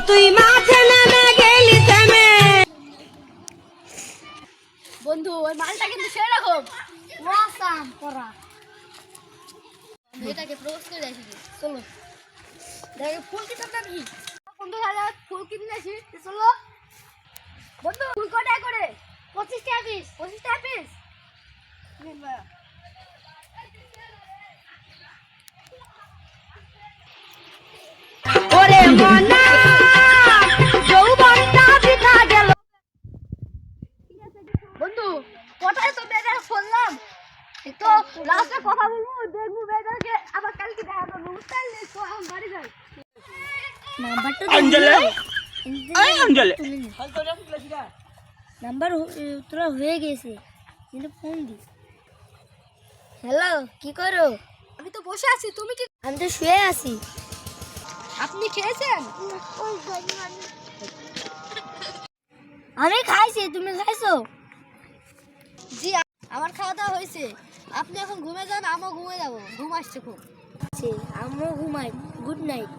তুই মাঠে নেমে গেলি থেমে। বন্ধু ওই মালটা কিন্তু সেরকম ওয়াসাম করা মেয়েটাকে প্রপোজ করে আসি চলো দেখে ফুল কিনতে নাকি বন্ধু দাদা ফুল কিনতে আসি চলো বন্ধু ফুল কটা করে 25 টাকা পিস 25 টাকা পিস ওরে মনা যৌবনটা বৃথা গেল। বন্ধু কোথায় তো মেয়েটার ফোনলাম তো লাস্টে কথা বলবো দেখবো মেয়েটাকে আবার কালকে দেখা করবো বুঝতে তো এখন বাড়ি যাই নাম্বারটা অঞ্জলি এই অঞ্জলি নাম্বার তোরা হয়ে গেছে কিন্তু ফোন দিস হ্যালো কি করো আমি তো বসে আছি তুমি কি আমি তো শুয়ে আছি আপনি খেয়েছেন আমি খাইছি তুমি খাইছো জি আমার খাওয়া দাওয়া হয়েছে আপনি এখন ঘুমে যান আমিও ঘুমে যাবো ঘুম আসছে খুব আমিও ঘুমাই গুড নাইট